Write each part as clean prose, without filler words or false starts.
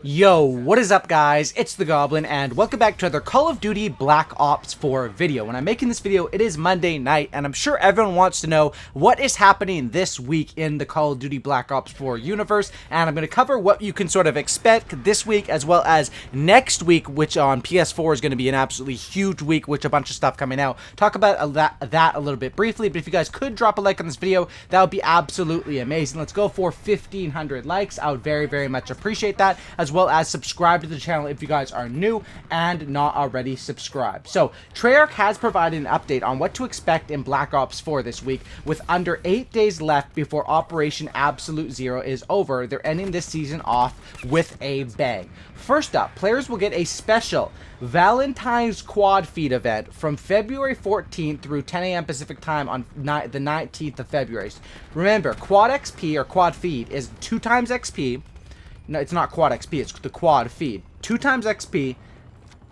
Yo, what is up guys? It's the Goblin and welcome back to another Call of Duty Black Ops 4 video. When I'm making this video, it is Monday night and I'm sure everyone wants to know what is happening this week in the Call of Duty Black Ops 4 universe, and I'm going to cover what you can sort of expect this week as well as next week, which on PS4 is going to be an absolutely huge week with a bunch of stuff coming out. Talk about that a little bit briefly, but if you guys could drop a like on this video, that would be absolutely amazing. Let's go for 1,500 likes. I would very much appreciate that, as well as subscribe to the channel if you guys are new and not already subscribed. So Treyarch has provided an update on what to expect in Black Ops 4 this week. With under 8 days left before Operation Absolute Zero is over, they're ending this season off with a bang. First up, players will get a special Valentine's Quad Feed event from February 14th through 10 a.m. Pacific time on the 19th of February. Remember, Quad XP or Quad Feed is 2 times XP. No, it's not Quad XP, it's the Quad Feed. 2 times XP,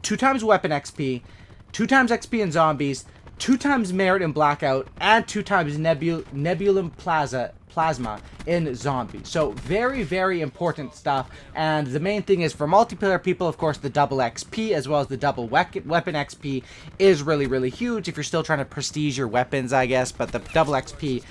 2 times Weapon XP, 2 times XP in Zombies, 2 times Merit in Blackout, and 2 times Nebulum Plasma in Zombies. So very important stuff, and the main thing is for multiplayer people, of course, the double XP as well as the double weapon XP is really huge if you're still trying to prestige your weapons, I guess. But the double XP,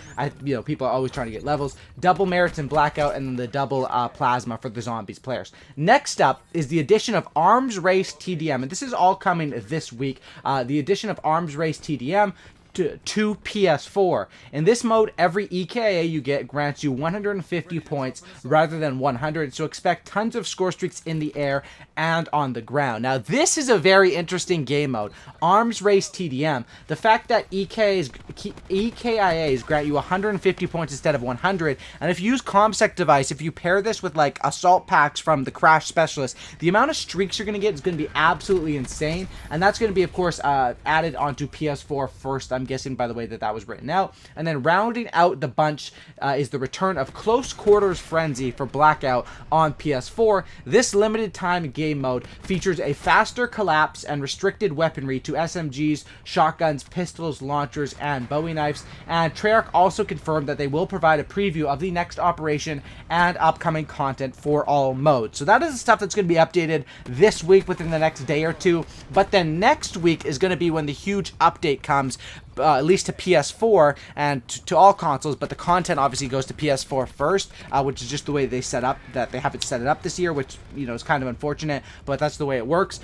people are always trying to get levels. Double Merits in Blackout, and then the double Plasma for the Zombies players. Next up is the addition of Arms Race TDM, and this is all coming this week. The addition of Arms Race TDM to PS4. In this mode, every EKIA you get grants you 150 points rather than 100, so expect tons of score streaks in the air and on the ground. Now, this is a very interesting game mode. Arms Race TDM, the fact that EKIAs grant you 150 points instead of 100, and if you use ComSec device, if you pair this with like assault packs from the Crash Specialist, the amount of streaks you're going to get is going to be absolutely insane, and that's going to be, of course, added onto PS4 first. I'm guessing by the way that was written out. And then rounding out the bunch is the return of Close Quarters Frenzy for Blackout on PS4. This limited time game mode features a faster collapse and restricted weaponry to SMGs, shotguns, pistols, launchers, and Bowie knives. And Treyarch also confirmed that they will provide a preview of the next operation and upcoming content for all modes. So that is the stuff that's going to be updated this week within the next day or two. But then next week is going to be when the huge update comes, at least to PS4 and to all consoles, but the content obviously goes to PS4 first, which is just the way they have it set up this year, which is kind of unfortunate, but that's the way it works.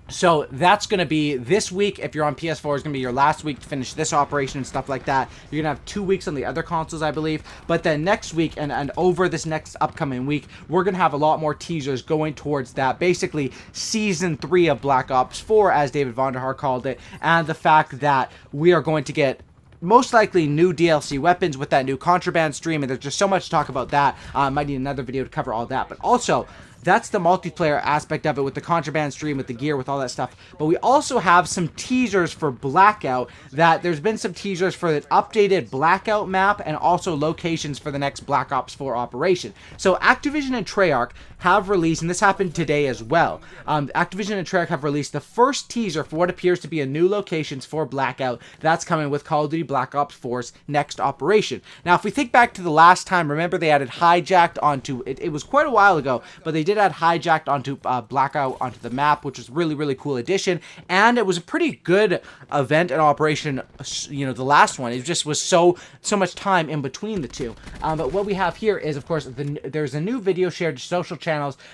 So that's going to be this week. If you're on PS4, is going to be your last week to finish this operation and stuff like that. You're going to have 2 weeks on the other consoles, I believe. But then next week and over this next upcoming week, we're going to have a lot more teasers going towards that. Basically, Season 3 of Black Ops 4, as David Vonderhaar called it. And the fact that we are going to get most likely new DLC weapons with that new Contraband stream. And there's just so much to talk about that. Might need another video to cover all that. But also, that's the multiplayer aspect of it with the Contraband stream, with the gear, with all that stuff. But we also have some teasers for Blackout. There's been some teasers for the updated Blackout map and also locations for the next Black Ops 4 operation. So Activision and Treyarch have released, and this happened today as well, Activision and Treyarch have released the first teaser for what appears to be a new locations for Blackout. That's coming with Call of Duty Black Ops 4's next operation. Now, if we think back to the last time, remember they added Hijacked onto, it was quite a while ago, but they did add Hijacked onto Blackout onto the map, which was really cool addition, and it was a pretty good event and operation. The last one, it just was so much time in between the two. But what we have here is, of course, there's a new video shared to social channels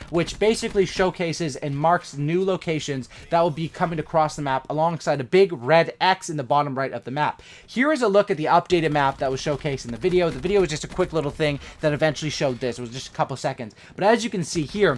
which basically showcases and marks new locations that will be coming across the map alongside a big red X in the bottom right of the map. Here is a look at the updated map that was showcased in the video. The video was just a quick little thing that eventually showed this. It was just a couple seconds. But as you can see here,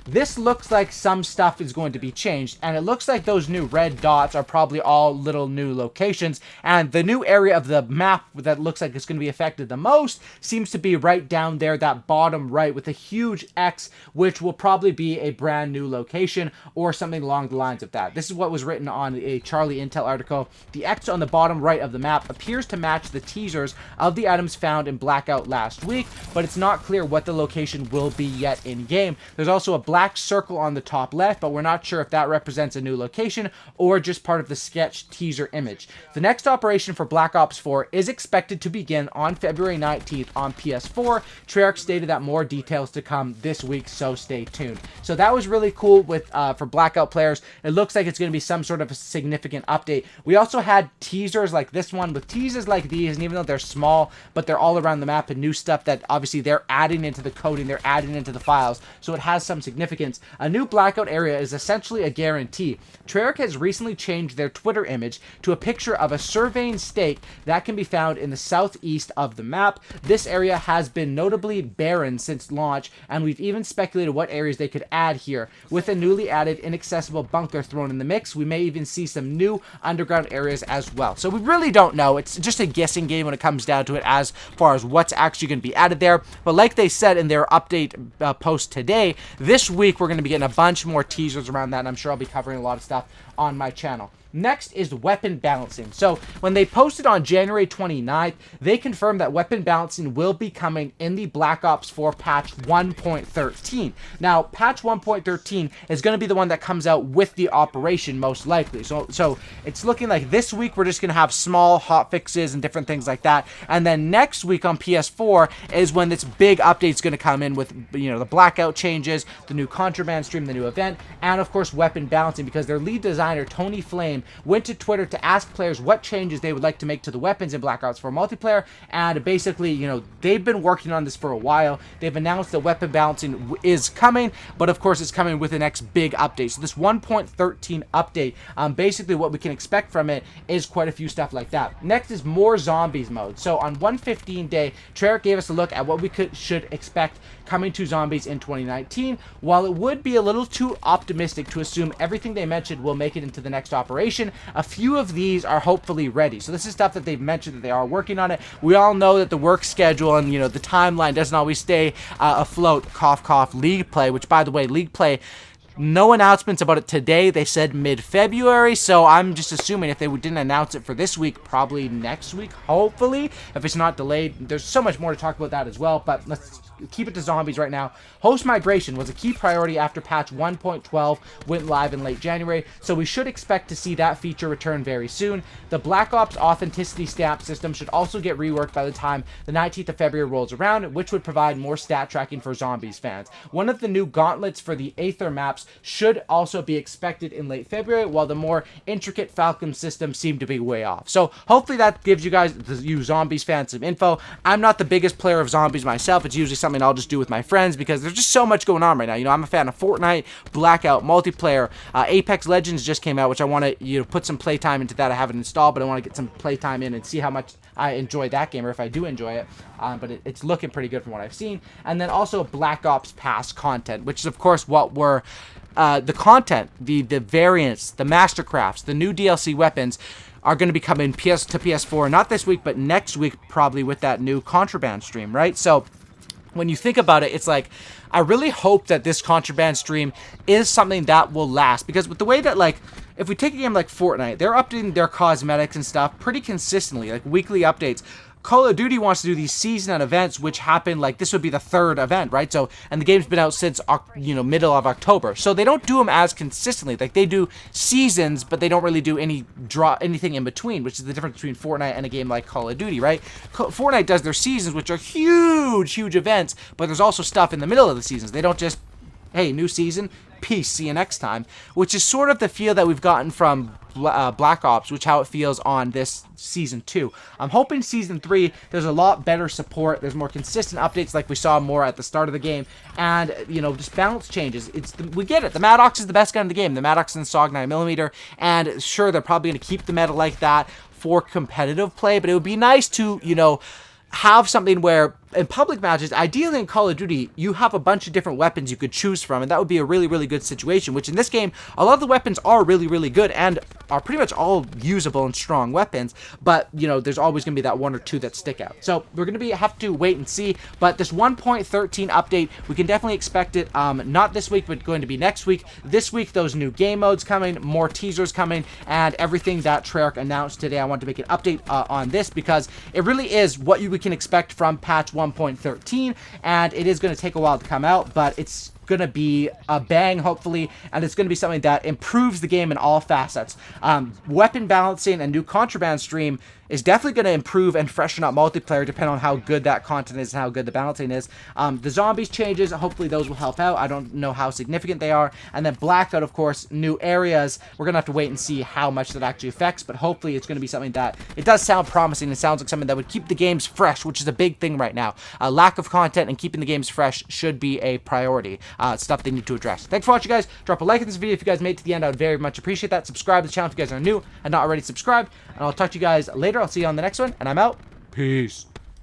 this looks like some stuff is going to be changed, and it looks like those new red dots are probably all little new locations, and the new area of the map that looks like it's going to be affected the most seems to be right down there, that bottom right with a huge X, which will probably be a brand new location or something along the lines of that. This is what was written on a Charlie Intel article. The X on the bottom right of the map appears to match the teasers of the items found in Blackout last week, but it's not clear what the location will be yet in game. There's also a black black circle on the top left, but we're not sure if that represents a new location or just part of the sketch teaser image. The next operation for Black Ops 4 is expected to begin on February 19th on PS4. Treyarch stated that more details to come this week, so stay tuned. So that was really cool with for Blackout players. It looks like it's going to be some sort of a significant update. We also had teasers like this one with teasers like these, and even though they're small, but they're all around the map and new stuff that obviously they're adding into the coding, they're adding into the files, so it has some significance. A new Blackout area is essentially a guarantee. Treyarch has recently changed their Twitter image to a picture of a surveying stake that can be found in the southeast of the map. This area has been notably barren since launch, and we've even speculated what areas they could add here. With a newly added inaccessible bunker thrown in the mix, we may even see some new underground areas as well. So we really don't know. It's just a guessing game when it comes down to it as far as what's actually going to be added there. But like they said in their update post today, this week we're going to be getting a bunch more teasers around that, and I'm sure I'll be covering a lot of stuff on my channel. Next is weapon balancing. So when they posted on January 29th, they confirmed that weapon balancing will be coming in the Black Ops 4 patch 1.13. Now, patch 1.13 is going to be the one that comes out with the operation most likely. So it's looking like this week we're just going to have small hot fixes and different things like that. And then next week on PS4 is when this big update's going to come in with, you know, the blackout changes, the new contraband stream, the new event, and of course weapon balancing, because their lead designer Tony Flame went to Twitter to ask players what changes they would like to make to the weapons in Black Ops 4 multiplayer, and basically, you know, they've been working on this for a while. They've announced that weapon balancing is coming, but of course it's coming with the next big update. So this 1.13 update, basically what we can expect from it is quite a few stuff like that. Next is more zombies mode. So on 115 day, Treyarch gave us a look at what we should expect coming to zombies in 2019. While it would be a little too optimistic to assume everything they mentioned will make it into the next operation, a few of these are hopefully ready. So this is stuff that they've mentioned that they are working on it. We all know that the work schedule and, you know, the timeline doesn't always stay afloat. Cough, cough. League play, which by the way, League play, no announcements about it today. They said mid-February, so I'm just assuming if they didn't announce it for this week, probably next week, hopefully, if it's not delayed. There's so much more to talk about that as well, but let's keep it to zombies right now. Host migration was a key priority after patch 1.12 went live in late January, so we should expect to see that feature return very soon. The Black Ops authenticity stamp system should also get reworked by the time the 19th of February rolls around, which would provide more stat tracking for zombies fans. One of the new gauntlets for the Aether maps should also be expected in late February, while the more intricate Falcon system seemed to be way off. So hopefully that gives you guys, you zombies fans, some info. I'm not the biggest player of zombies myself. It's usually something I'll just do with my friends because there's just so much going on right now. You know, I'm a fan of Fortnite, Blackout, multiplayer. Apex Legends just came out, which I want to, you know, put some playtime into that. I haven't installed, but I want to get some playtime in and see how much I enjoy that game, or if I do enjoy it. But it's looking pretty good from what I've seen. And then also Black Ops Pass content, which is of course what we're the content, the variants, the mastercrafts, the new DLC weapons are going to be coming to PS4, not this week, but next week probably, with that new contraband stream, right? So when you think about it, it's like, I really hope that this contraband stream is something that will last, because with the way that, like, if we take a game like Fortnite, they're updating their cosmetics and stuff pretty consistently, like weekly updates. Call of Duty wants to do these season and events, which happen, like, this would be the third event, right? So, and the game's been out since, you know, middle of October. So they don't do them as consistently. Like, they do seasons, but they don't really do anything in between, which is the difference between Fortnite and a game like Call of Duty, right? Fortnite does their seasons, which are huge, huge events, but there's also stuff in the middle of the seasons. They don't just, hey, new season, peace, see you next time, which is sort of the feel that we've gotten from Black Ops, which how it feels on this season 2. I'm hoping season 3 there's a lot better support, there's more consistent updates like we saw more at the start of the game, and, you know, just balance changes. We get it, the Maddox is the best gun in the game, the Maddox and SOG 9mm, and sure, they're probably going to keep the meta like that for competitive play, but it would be nice to, you know, have something where in public matches, ideally in Call of Duty, you have a bunch of different weapons you could choose from, and that would be a really, really good situation, which in this game, a lot of the weapons are really, really good and are pretty much all usable and strong weapons, but, you know, there's always going to be that one or two that stick out. So we're going to have to wait and see, but this 1.13 update, we can definitely expect it, not this week, but going to be next week. This week, those new game modes coming, more teasers coming, and everything that Treyarch announced today. I want to make an update on this because it really is what we can expect from patch 1.13, and it is going to take a while to come out, but it's going to be a bang, hopefully, and it's going to be something that improves the game in all facets. Weapon balancing and new contraband stream is definitely going to improve and freshen up multiplayer depending on how good that content is and how good the balancing is. The zombies changes, hopefully those will help out. I don't know how significant they are. And then Blackout, of course, new areas. We're going to have to wait and see how much that actually affects, but hopefully it's going to be something that, it does sound promising. It sounds like something that would keep the games fresh, which is a big thing right now. Lack of content and keeping the games fresh should be a priority. Stuff they need to address. Thanks for watching, guys. Drop a like in this video if you guys made it to the end. I would very much appreciate that. Subscribe to the channel if you guys are new and not already subscribed. And I'll talk to you guys later. I'll see you on the next one, and I'm out. Peace.